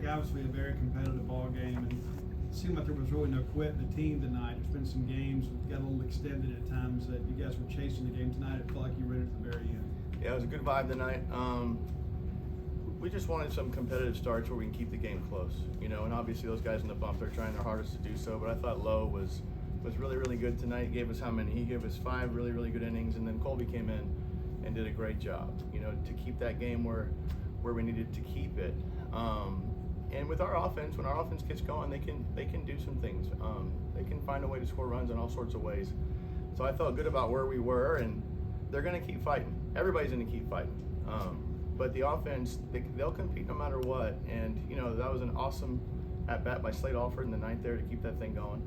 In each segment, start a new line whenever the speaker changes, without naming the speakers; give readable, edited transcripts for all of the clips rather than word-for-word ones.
obviously a very competitive ball game, and it seemed like there was really no quit in the team tonight. There's been some games that got a little extended at times that you guys were chasing the game tonight. It felt like you were in at the very end.
Yeah, it was a good vibe tonight. We just wanted some competitive starts where we can keep the game close, you know, and obviously those guys in the bump, they're trying their hardest to do so, but I thought Lowe was really, really good tonight. He gave us how many? He gave us 5 really, really good innings, and then Colby came in and did a great job, you know, to keep that game where we needed to keep it. And with our offense, when our offense gets going, they can do some things. They can find a way to score runs in all sorts of ways. So I felt good about where we were, and they're going to keep fighting. Everybody's going to keep fighting. But the offense, they'll compete no matter what. And, you know, that was an awesome at-bat by Slade Alford in the 9th there to keep that thing going.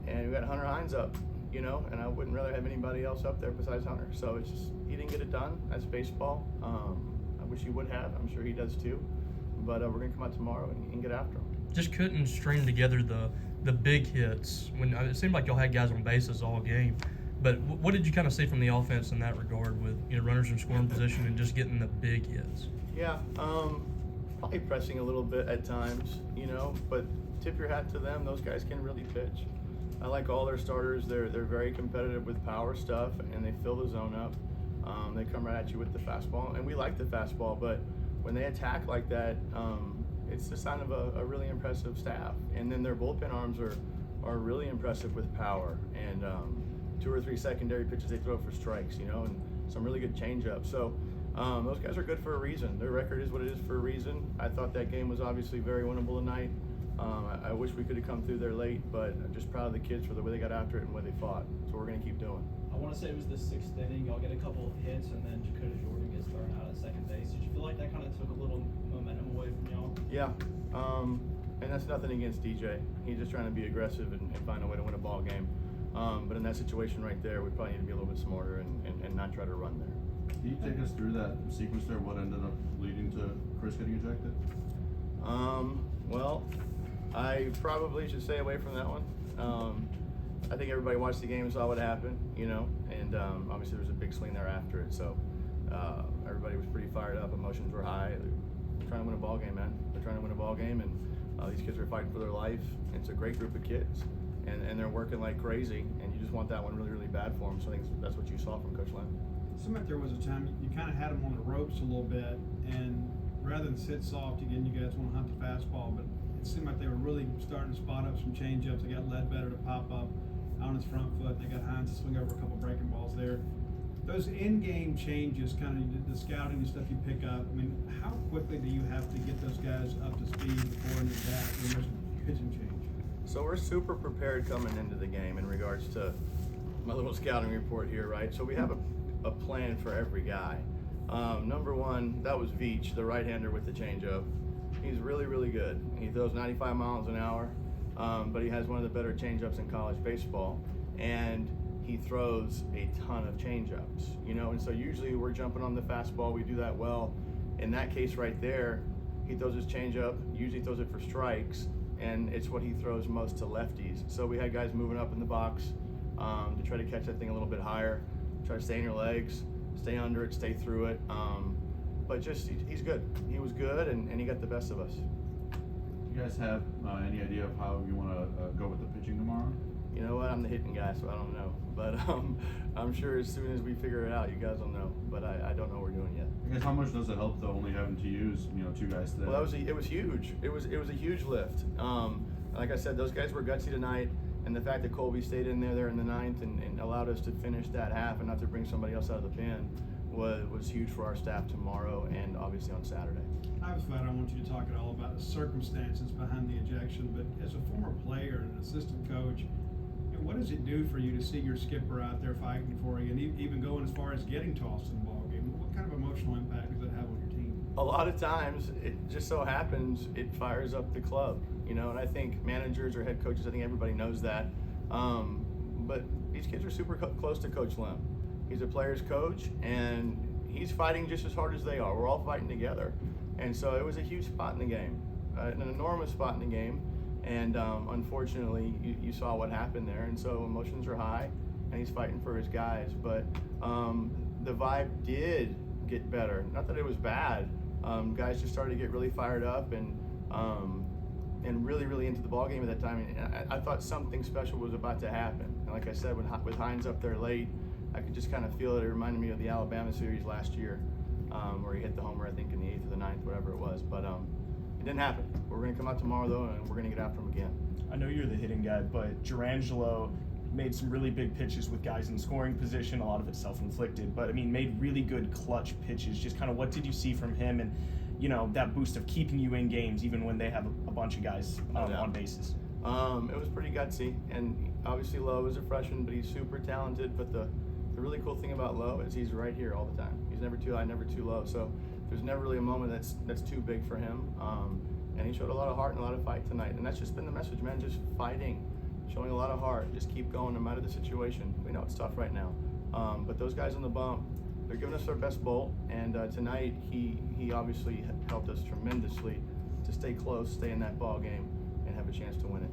And we got Hunter Hines up, you know, and I wouldn't rather have anybody else up there besides Hunter. So it's just, he didn't get it done. That's baseball. I wish he would have. I'm sure he does too. But we're going to come out tomorrow and get after him.
Just couldn't string together the big hits. When it seemed like y'all had guys on bases all game. But what did you kind of see from the offense in that regard with, you know, runners in scoring position and just getting the big hits?
Yeah, probably pressing a little bit at times, you know, but tip your hat to them. Those guys can really pitch. I like all their starters. They're very competitive with power stuff, and they fill the zone up. They come right at you with the fastball, and we like the fastball, but when they attack like that, it's the sign of a really impressive staff. And then their bullpen arms are really impressive with power, and 2 or 3 secondary pitches they throw for strikes, you know, and some really good changeups. So those guys are good for a reason. Their record is what it is for a reason. I thought that game was obviously very winnable tonight. I wish we could have come through there late, but I'm just proud of the kids for the way they got after it and the way they fought. So we're going to keep doing.
I want to say it was the 6th inning. Y'all get a couple of hits, and then Dakota Jordan gets thrown out at second base. Did you feel like that kind of took a little momentum away from y'all?
Yeah, and that's nothing against DJ. He's just trying to be aggressive and find a way to win a ball game. But in that situation right there, we probably need to be a little bit smarter and not try to run there.
Can you take us through that sequence there? What ended up leading to Chris getting ejected?
Well, I probably should stay away from that one. I think everybody watched the game and saw what happened, you know, and obviously there was a big swing there after it. So everybody was pretty fired up. Emotions were high. They're trying to win a ball game, man. They're trying to win a ball game, and these kids are fighting for their life. It's a great group of kids, and they're working like crazy, and you just want that one really, really bad for them. So I think that's what you saw from Coach Lynn.
Seemed like there was a time you kind of had them on the ropes a little bit, and rather than sit soft, again, you guys want to hunt the fastball, but it seemed like they were really starting to spot up some changeups. They got Ledbetter to pop up on his front foot. They got Hines to swing over a couple breaking balls there. Those in-game changes, kind of the scouting and stuff you pick up, I mean, how quickly do you have to get those guys up to speed before an attack when there's a pitching change?
So we're super prepared coming into the game in regards to my little scouting report here, right? So we have a plan for every guy. Number one, that was Veach, the right-hander with the changeup. He's really, really good. He throws 95 miles an hour, but he has one of the better changeups in college baseball, and he throws a ton of changeups, you know, and so usually we're jumping on the fastball. We do that well. In that case right there, he throws his changeup, usually throws it for strikes, and it's what he throws most to lefties. So we had guys moving up in the box to try to catch that thing a little bit higher, try to stay in your legs, stay under it, stay through it. But just, he's good. He was good, and he got the best of us.
Do you guys have any idea of how you want to go with the pitching tomorrow?
You know what? I'm the hitting guy, so I don't know. But I'm sure as soon as we figure it out, you guys will know. But I don't know what we're doing yet.
I guess how much does it help though, only having to use 2 guys today?
Well, it was huge. It was a huge lift. Like I said, those guys were gutsy tonight, and the fact that Colby stayed in there in the 9th and allowed us to finish that half and not to bring somebody else out of the pen was huge for our staff tomorrow and obviously on Saturday.
Obviously, I don't want you to talk at all about the circumstances behind the ejection, but as a former player and an assistant coach, what does it do for you to see your skipper out there fighting for you and even going as far as getting tossed in the ballgame? What kind of emotional impact does it have on your team?
A lot of times, it just so happens it fires up the club, you know, and I think managers or head coaches, I think everybody knows that. But these kids are super close to Coach Lim. He's a player's coach, and he's fighting just as hard as they are. We're all fighting together. And so it was a huge spot in the game, an enormous spot in the game. And unfortunately, you saw what happened there. And so emotions are high, and he's fighting for his guys. But the vibe did get better. Not that it was bad. Guys just started to get really fired up, and and really, really into the ball game at that time. And I thought something special was about to happen. And like I said, with Hines up there late, I could just kind of feel it. It reminded me of the Alabama series last year, where he hit the homer, I think, in the 8th or the 9th, whatever it was. But it didn't happen. We're going to come out tomorrow, though, and we're going to get after him again.
I know you're the hitting guy, but Durangelo made some really big pitches with guys in scoring position. A lot of it self-inflicted, but I mean, made really good clutch pitches. Just kind of what did you see from him, and that boost of keeping you in games even when they have a bunch of guys on bases?
It was pretty gutsy, and obviously Lowe is a freshman, but he's super talented. But the really cool thing about Lowe is he's right here all the time. He's never too high, never too low. So there's never really a moment that's too big for him. And he showed a lot of heart and a lot of fight tonight, and that's just been the message, man. Just fighting, showing a lot of heart. Just keep going no matter the situation. We know it's tough right now, but those guys on the bump, they're giving us our best bolt. And tonight he obviously helped us tremendously to stay close, stay in that ball game, and have a chance to win it.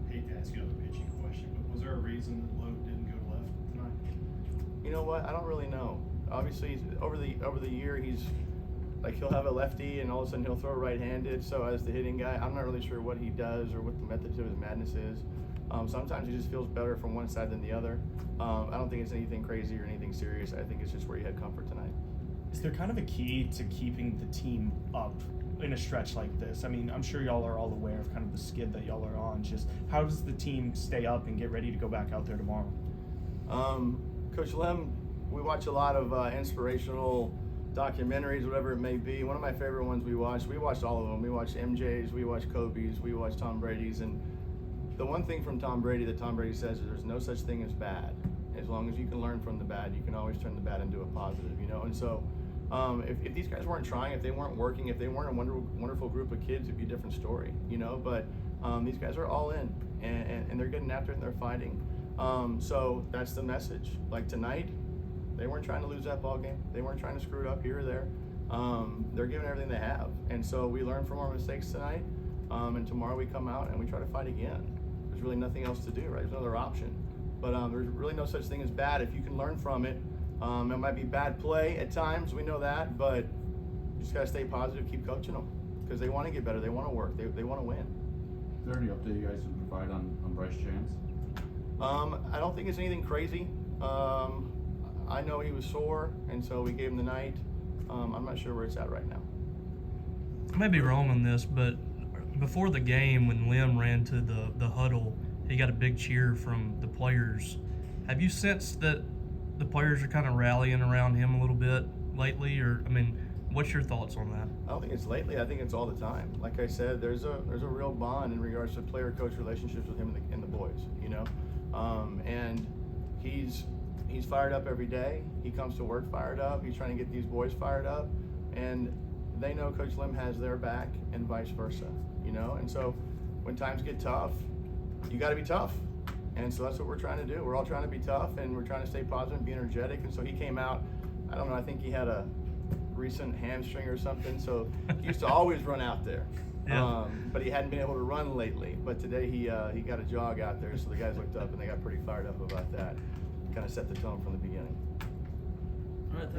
I hate to ask you another pitching question, but was there a reason that Lowe didn't go left tonight?
You know what? I don't really know. Obviously, over the year, he's like he'll have a lefty, and all of a sudden he'll throw right-handed. So as the hitting guy, I'm not really sure what he does or what the method to his madness is. Sometimes he just feels better from one side than the other. I don't think it's anything crazy or anything serious. I think it's just where he had comfort tonight.
Is there kind of a key to keeping the team up in a stretch like this? I mean, I'm sure y'all are all aware of kind of the skid that y'all are on. Just how does the team stay up and get ready to go back out there tomorrow?
Coach Lem, we watch a lot of inspirational documentaries, whatever it may be. One of my favorite ones we watched all of them. We watched MJ's, we watched Kobe's, we watched Tom Brady's. And the one thing from Tom Brady that Tom Brady says is there's no such thing as bad. As long as you can learn from the bad, you can always turn the bad into a positive, And so if these guys weren't trying, if they weren't working, if they weren't a wonderful group of kids, it'd be a different story, But these guys are all in, and they're getting after it, and they're fighting. So that's the message. Like tonight, they weren't trying to lose that ball game. They weren't trying to screw it up here or there. They're giving everything they have. And so we learn from our mistakes tonight, and tomorrow we come out and we try to fight again. There's really nothing else to do, right? There's no other option. But there's really no such thing as bad if you can learn from it. It might be bad play at times, we know that, but you just got to stay positive, keep coaching them, because they want to get better, they want to work, they want to win.
Is there any update you guys can provide on Bryce Chance?
I don't think it's anything crazy. I know he was sore, and so we gave him the night. I'm not sure where it's at right now.
I may be wrong on this, but before the game, when Lim ran to the huddle, he got a big cheer from the players. Have you sensed that the players are kind of rallying around him a little bit lately? Or, I mean, what's your thoughts on that?
I don't think it's lately. I think it's all the time. Like I said, there's a real bond in regards to player-coach relationships with him and the boys, And he's fired up every day. He comes to work fired up. He's trying to get these boys fired up. And they know Coach Lim has their back and vice versa, And so when times get tough, you got to be tough. And so that's what we're trying to do. We're all trying to be tough, and we're trying to stay positive and be energetic. And so he came out, I don't know, I think he had a recent hamstring or something. So he used to always run out there.
Yeah.
But he hadn't been able to run lately. But today he got a jog out there, so the guys looked up and they got pretty fired up about that. Kind of set the tone from the beginning.